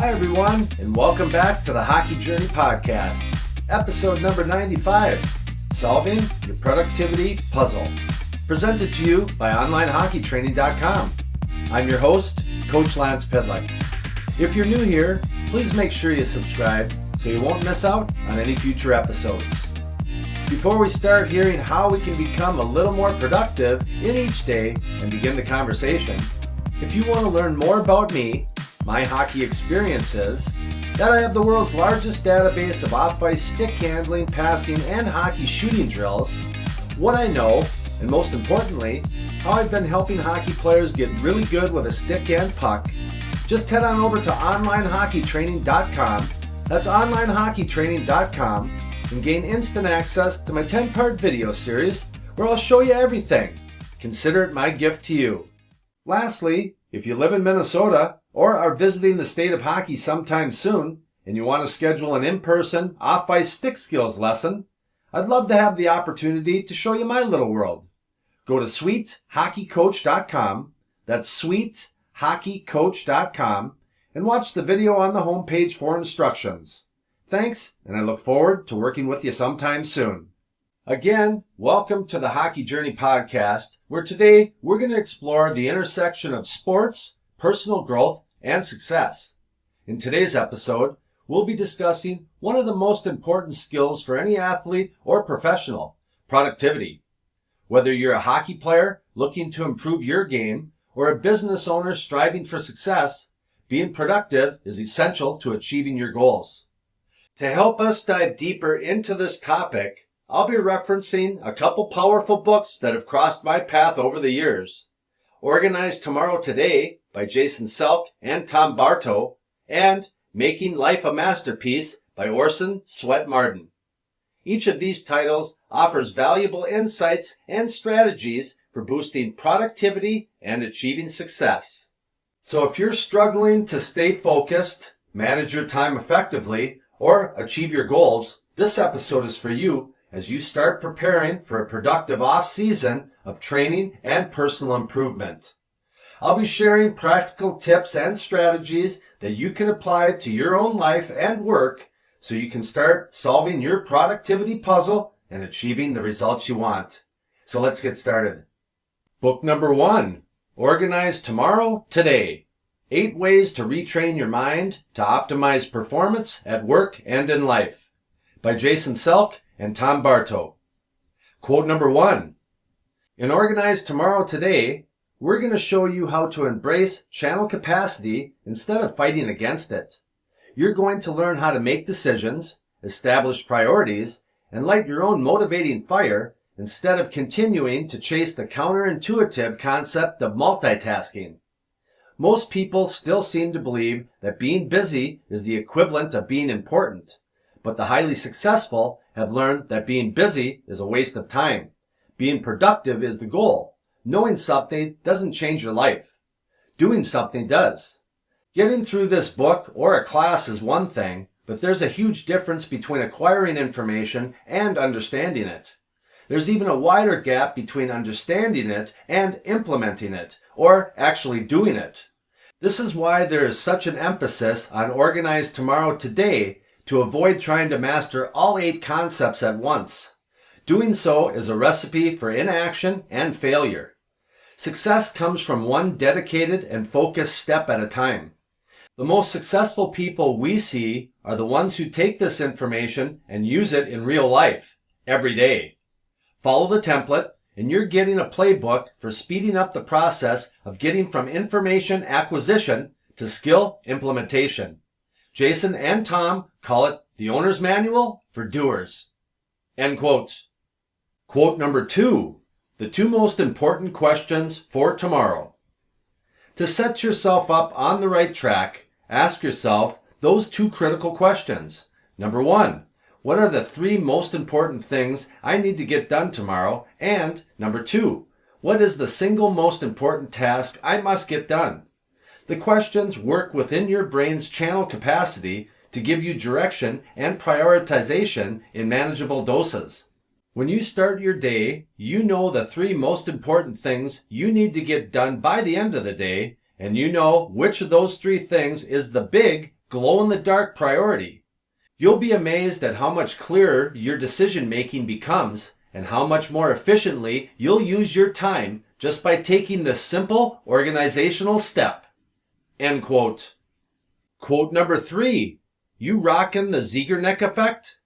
Hi everyone, and welcome back to the Hockey Journey Podcast, episode number 95, Solving Your Productivity Puzzle, presented to you by OnlineHockeyTraining.com. I'm your host, Coach Lance Pitlick. If you're new here, please make sure you subscribe so you won't miss out on any future episodes. Before we start hearing how we can become a little more productive in each day and begin the conversation, if you want to learn more about me, my hockey experiences, that I have the world's largest database of off-ice stick handling, passing, and hockey shooting drills, what I know, and most importantly, how I've been helping hockey players get really good with a stick and puck, just head on over to OnlineHockeyTraining.com, that's OnlineHockeyTraining.com, and gain instant access to my 10-part video series where I'll show you everything. Consider it my gift to you. Lastly, if you live in Minnesota or are visiting the state of hockey sometime soon and you want to schedule an in-person off-ice stick skills lesson, I'd love to have the opportunity to show you my little world. Go to sweethockeycoach.com, that's sweethockeycoach.com, and watch the video on the homepage for instructions. Thanks, and I look forward to working with you sometime soon. Again, welcome to the Hockey Journey Podcast, where today we're going to explore the intersection of sports, personal growth, and success. In today's episode, we'll be discussing one of the most important skills for any athlete or professional, productivity. Whether you're a hockey player looking to improve your game or a business owner striving for success, being productive is essential to achieving your goals. To help us dive deeper into this topic, I'll be referencing a couple powerful books that have crossed my path over the years. Organize Tomorrow Today by Jason Selk and Tom Bartow, and Making Life a Masterpiece by Orson Swett Marden. Each of these titles offers valuable insights and strategies for boosting productivity and achieving success. So if you're struggling to stay focused, manage your time effectively, or achieve your goals, this episode is for you as you start preparing for a productive off-season of training and personal improvement. I'll be sharing practical tips and strategies that you can apply to your own life and work so you can start solving your productivity puzzle and achieving the results you want. So let's get started. Book number 1, Organize Tomorrow Today. 8 Ways to Retrain Your Mind to Optimize Performance at Work and in Life by Jason Selk and Tom Bartow. Quote number 1. In Organize Tomorrow Today, we're going to show you how to embrace channel capacity instead of fighting against it. You're going to learn how to make decisions, establish priorities, and light your own motivating fire instead of continuing to chase the counterintuitive concept of multitasking. Most people still seem to believe that being busy is the equivalent of being important, but the highly successful have learned that being busy is a waste of time. Being productive is the goal. Knowing something doesn't change your life. Doing something does. Getting through this book or a class is one thing, but there's a huge difference between acquiring information and understanding it. There's even a wider gap between understanding it and implementing it, or actually doing it. This is why there is such an emphasis on Organize Tomorrow Today to avoid trying to master all 8 concepts at once. Doing so is a recipe for inaction and failure. Success comes from one dedicated and focused step at a time. The most successful people we see are the ones who take this information and use it in real life, every day. Follow the template, and you're getting a playbook for speeding up the process of getting from information acquisition to skill implementation. Jason and Tom call it the owner's manual for doers. End quotes. Quote number 2, the 2 most important questions for tomorrow. To set yourself up on the right track, ask yourself those 2 critical questions. Number 1, what are the 3 most important things I need to get done tomorrow? And number 2, what is the single most important task I must get done? The questions work within your brain's channel capacity to give you direction and prioritization in manageable doses. When you start your day, you know the 3 most important things you need to get done by the end of the day, and you know which of those 3 things is the big glow-in-the-dark priority. You'll be amazed at how much clearer your decision-making becomes and how much more efficiently you'll use your time just by taking this simple organizational step. End quote. Quote number 3. You rockin' the Zeigarnik effect?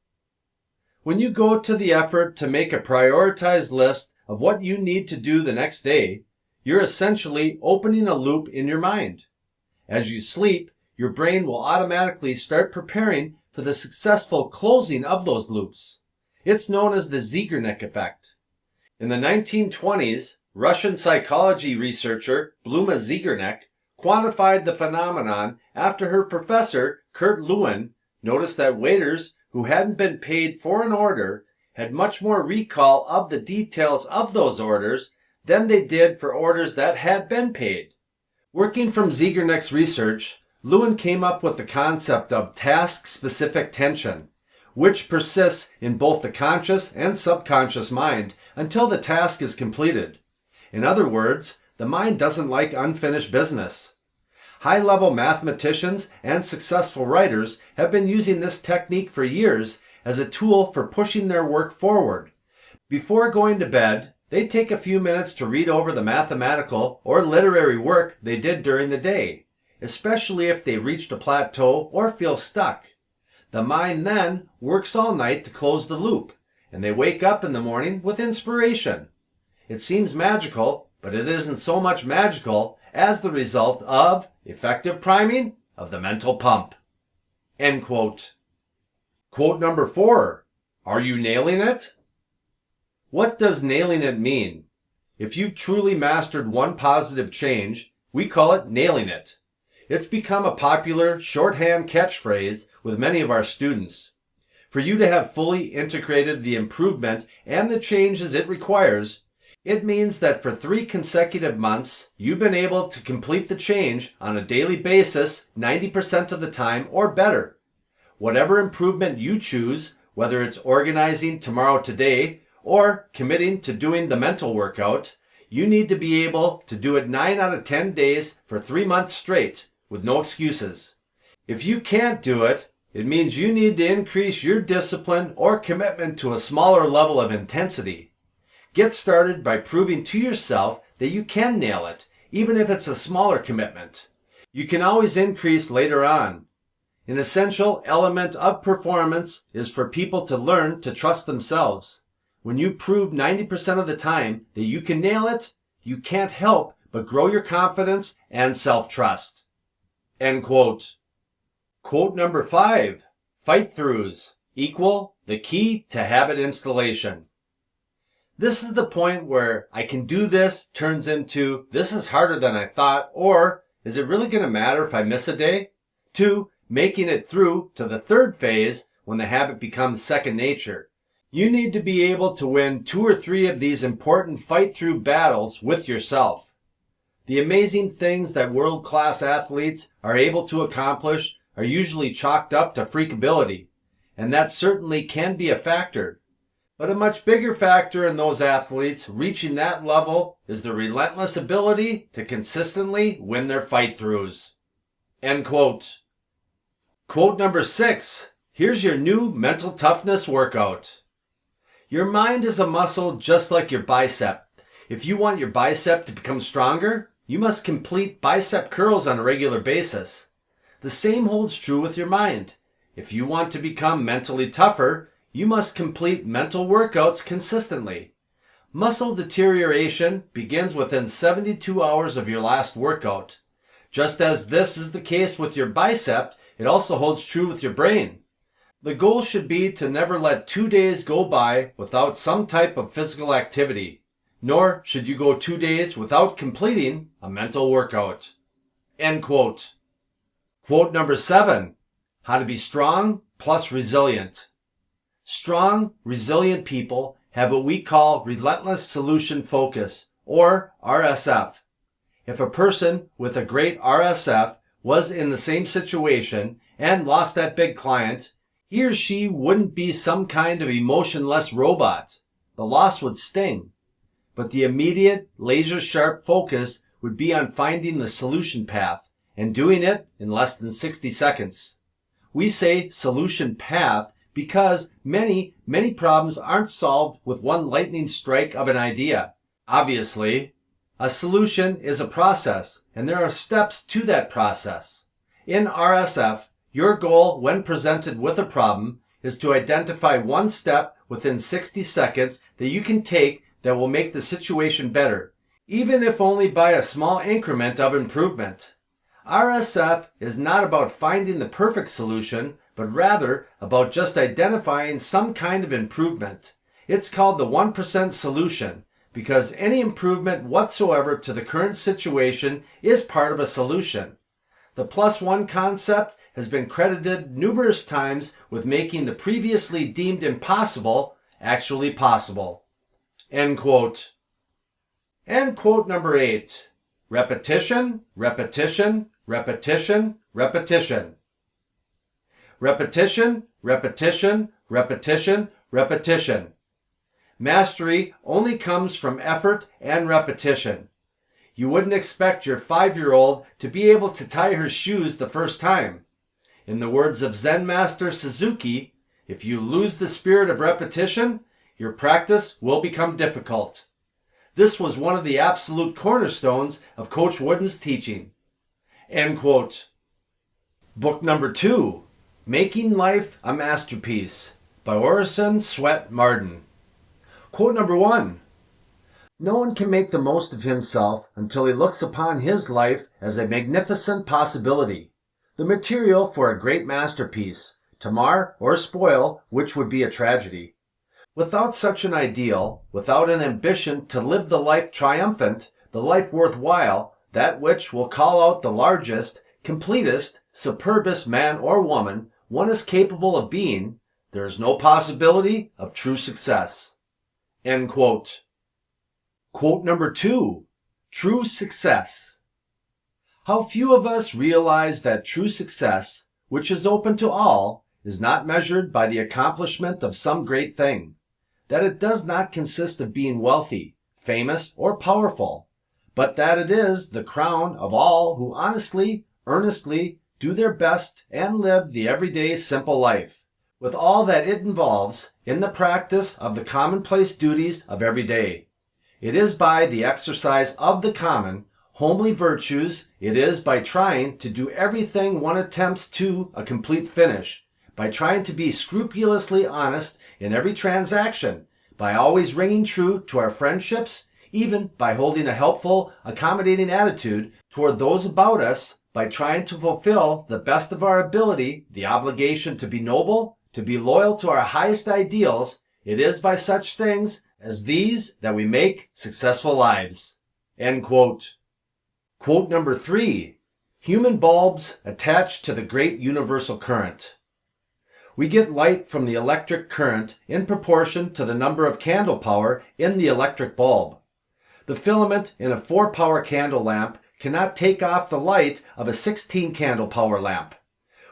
When you go to the effort to make a prioritized list of what you need to do the next day, you're essentially opening a loop in your mind. As you sleep, your brain will automatically start preparing for the successful closing of those loops. It's known as the Zeigarnik effect. In the 1920s, Russian psychology researcher Bluma Zeigarnik quantified the phenomenon after her professor, Kurt Lewin, noticed that waiters who hadn't been paid for an order had much more recall of the details of those orders than they did for orders that had been paid. Working from Zeigarnik's research, Lewin came up with the concept of task-specific tension, which persists in both the conscious and subconscious mind until the task is completed. In other words, the mind doesn't like unfinished business. High-level mathematicians and successful writers have been using this technique for years as a tool for pushing their work forward. Before going to bed, they take a few minutes to read over the mathematical or literary work they did during the day, especially if they reached a plateau or feel stuck. The mind then works all night to close the loop, and they wake up in the morning with inspiration. It seems magical, but it isn't so much magical as the result of effective priming of the mental pump. End quote. Quote number 4. Are you nailing it? What does nailing it mean? If you've truly mastered one positive change, we call it nailing it. It's become a popular shorthand catchphrase with many of our students. For you to have fully integrated the improvement and the changes it requires, it means that for 3 consecutive months, you've been able to complete the change on a daily basis 90% of the time or better. Whatever improvement you choose, whether it's organizing tomorrow today or committing to doing the mental workout, you need to be able to do it 9 out of 10 days for 3 months straight with no excuses. If you can't do it, it means you need to increase your discipline or commitment to a smaller level of intensity. Get started by proving to yourself that you can nail it, even if it's a smaller commitment. You can always increase later on. An essential element of performance is for people to learn to trust themselves. When you prove 90% of the time that you can nail it, you can't help but grow your confidence and self-trust. End quote. Quote number 5. Fight-throughs equal the key to habit installation. This is the point where I can do this turns into this is harder than I thought, or is it really going to matter if I miss a day? To making it through to the 3rd phase when the habit becomes second nature. You need to be able to win 2 or 3 of these important fight-through battles with yourself. The amazing things that world-class athletes are able to accomplish are usually chalked up to freakability, and that certainly can be a factor. But a much bigger factor in those athletes reaching that level is the relentless ability to consistently win their fight-throughs. End quote. Quote number 6. Here's your new mental toughness workout. Your mind is a muscle just like your bicep. If you want your bicep to become stronger, you must complete bicep curls on a regular basis. The same holds true with your mind. If you want to become mentally tougher, you must complete mental workouts consistently. Muscle deterioration begins within 72 hours of your last workout. Just as this is the case with your bicep, it also holds true with your brain. The goal should be to never let 2 days go by without some type of physical activity, nor should you go 2 days without completing a mental workout. End quote. Quote number 7. How to be strong plus resilient. Strong, resilient people have what we call relentless solution focus, or RSF. If a person with a great RSF was in the same situation and lost that big client, he or she wouldn't be some kind of emotionless robot. The loss would sting. But the immediate, laser-sharp focus would be on finding the solution path and doing it in less than 60 seconds. We say solution path because many problems aren't solved with one lightning strike of an idea. Obviously, a solution is a process, and there are steps to that process. In RSF, your goal when presented with a problem is to identify one step within 60 seconds that you can take that will make the situation better, even if only by a small increment of improvement. RSF is not about finding the perfect solution, but rather about just identifying some kind of improvement. It's called the 1% solution, because any improvement whatsoever to the current situation is part of a solution. The +1 concept has been credited numerous times with making the previously deemed impossible actually possible. End quote. And quote number 8. Repetition, repetition, repetition, repetition. Repetition, repetition, repetition, repetition. Mastery only comes from effort and repetition. You wouldn't expect your 5-year-old to be able to tie her shoes the first time. In the words of Zen Master Suzuki, if you lose the spirit of repetition, your practice will become difficult. This was one of the absolute cornerstones of Coach Wooden's teaching. End quote. Book number 2, Making Life a Masterpiece by Orison Swett Marden. Quote number 1. No one can make the most of himself until he looks upon his life as a magnificent possibility, the material for a great masterpiece, to mar or spoil which would be a tragedy. Without such an ideal, without an ambition to live the life triumphant, the life worthwhile, that which will call out the largest, completest, superbest man or woman one is capable of being, there is no possibility of true success. End quote. Quote number 2, True Success. How few of us realize that true success, which is open to all, is not measured by the accomplishment of some great thing, that it does not consist of being wealthy, famous, or powerful, but that it is the crown of all who honestly, earnestly do their best and live the everyday simple life, with all that it involves in the practice of the commonplace duties of every day. It is by the exercise of the common, homely virtues, it is by trying to do everything one attempts to a complete finish, by trying to be scrupulously honest in every transaction, by always ringing true to our friendships, even by holding a helpful, accommodating attitude toward those about us, by trying to fulfill the best of our ability the obligation to be noble, to be loyal to our highest ideals. It is by such things as these that we make successful lives. End quote. Quote number 3, Human bulbs attached to the great universal current. We get light from the electric current in proportion to the number of candle power in the electric bulb. The filament in a 4-power candle lamp cannot take off the light of a 16 candle power lamp.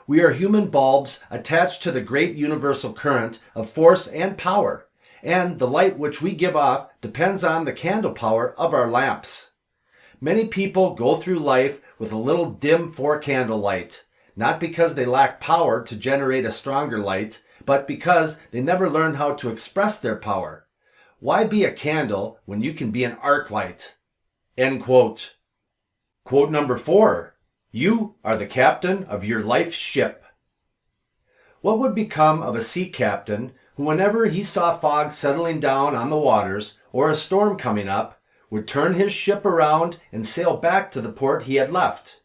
We are human bulbs attached to the great universal current of force and power, and the light which we give off depends on the candle power of our lamps. Many people go through life with a little dim 4-candle light, not because they lack power to generate a stronger light, but because they never learn how to express their power. Why be a candle when you can be an arc light? End quote. Quote number 4. You are the captain of your life's ship. What would become of a sea captain who, whenever he saw fog settling down on the waters or a storm coming up, would turn his ship around and sail back to the port he had left?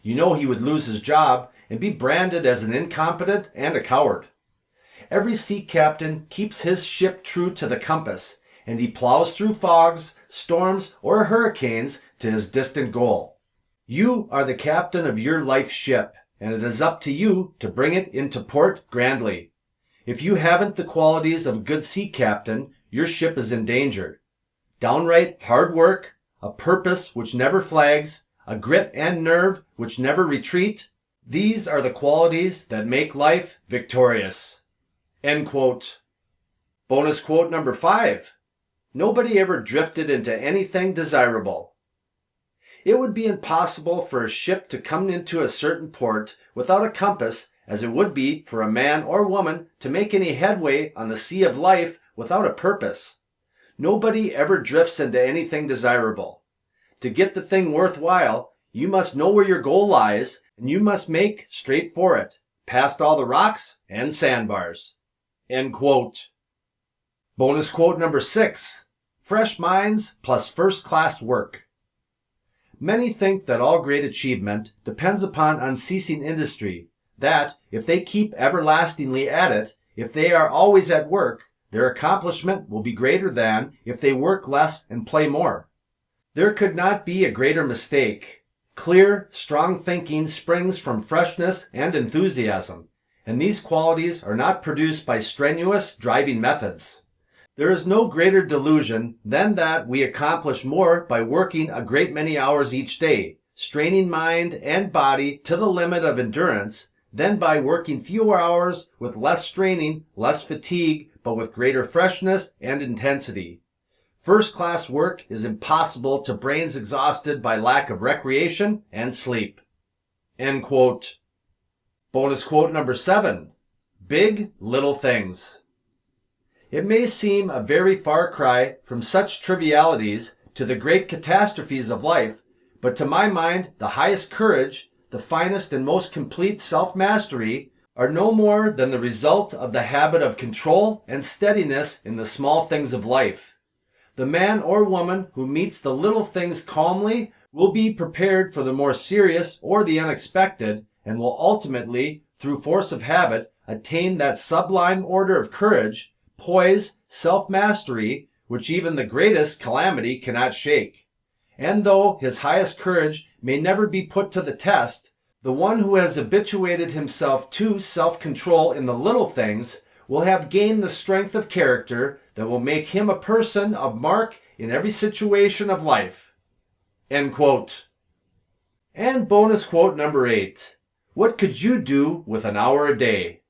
You know he would lose his job and be branded as an incompetent and a coward. Every sea captain keeps his ship true to the compass, and he plows through fogs, storms, or hurricanes to his distant goal. You are the captain of your life ship, and it is up to you to bring it into port grandly. If you haven't the qualities of a good sea captain, your ship is in danger. Downright hard work, a purpose which never flags, a grit and nerve which never retreat, these are the qualities that make life victorious. End quote. Bonus quote number 5. Nobody ever drifted into anything desirable. It would be impossible for a ship to come into a certain port without a compass as it would be for a man or woman to make any headway on the sea of life without a purpose. Nobody ever drifts into anything desirable. To get the thing worthwhile, you must know where your goal lies, and you must make straight for it, past all the rocks and sandbars. End quote. Bonus quote number 6. Fresh minds plus first-class work. Many think that all great achievement depends upon unceasing industry, that if they keep everlastingly at it, if they are always at work, their accomplishment will be greater than if they work less and play more. There could not be a greater mistake. Clear, strong thinking springs from freshness and enthusiasm, and these qualities are not produced by strenuous driving methods. There is no greater delusion than that we accomplish more by working a great many hours each day, straining mind and body to the limit of endurance, than by working fewer hours with less straining, less fatigue, but with greater freshness and intensity. First-class work is impossible to brains exhausted by lack of recreation and sleep. End quote. Bonus quote number 7. Big little things. It may seem a very far cry from such trivialities to the great catastrophes of life, but to my mind, the highest courage, the finest and most complete self-mastery, are no more than the result of the habit of control and steadiness in the small things of life. The man or woman who meets the little things calmly will be prepared for the more serious or the unexpected, and will ultimately, through force of habit, attain that sublime order of courage, poise, self-mastery, which even the greatest calamity cannot shake. And though his highest courage may never be put to the test, the one who has habituated himself to self-control in the little things will have gained the strength of character that will make him a person of mark in every situation of life. End quote. And bonus quote number 8. What could you do with an hour a day?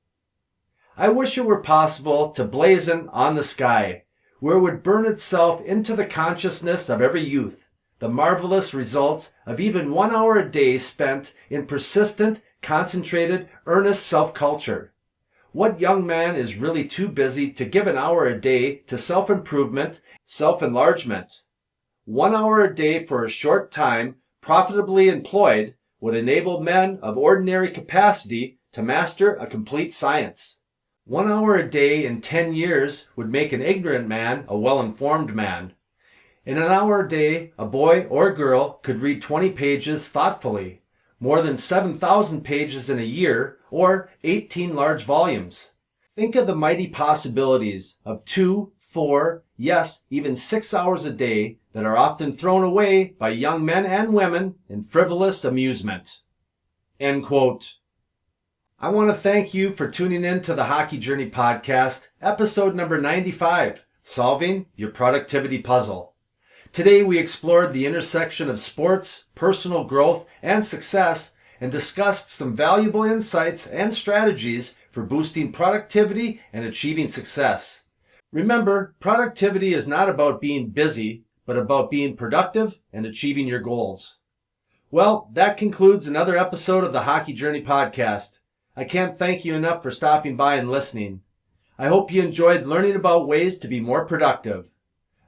I wish it were possible to blazon on the sky, where it would burn itself into the consciousness of every youth, the marvelous results of even 1 hour a day spent in persistent, concentrated, earnest self-culture. What young man is really too busy to give an hour a day to self-improvement, self-enlargement? 1 hour a day for a short time, profitably employed, would enable men of ordinary capacity to master a complete science. 1 hour a day in 10 years would make an ignorant man a well-informed man. In an hour a day, a boy or girl could read 20 pages thoughtfully, more than 7,000 pages in a year, or 18 large volumes. Think of the mighty possibilities of 2, 4, yes, even 6 hours a day that are often thrown away by young men and women in frivolous amusement. End quote. I want to thank you for tuning in to the Hockey Journey Podcast, episode number 95, Solving Your Productivity Puzzle. Today we explored the intersection of sports, personal growth, and success, and discussed some valuable insights and strategies for boosting productivity and achieving success. Remember, productivity is not about being busy, but about being productive and achieving your goals. Well, that concludes another episode of the Hockey Journey Podcast. I can't thank you enough for stopping by and listening. I hope you enjoyed learning about ways to be more productive.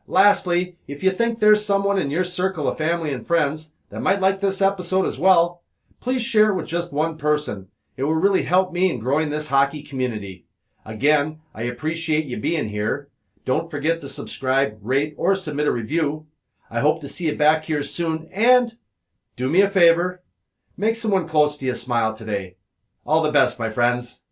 Lastly, if you think there's someone in your circle of family and friends that might like this episode as well, please share it with just one person. It will really help me in growing this hockey community. Again, I appreciate you being here. Don't forget to subscribe, rate, or submit a review. I hope to see you back here soon, and do me a favor, make someone close to you smile today. All the best, my friends.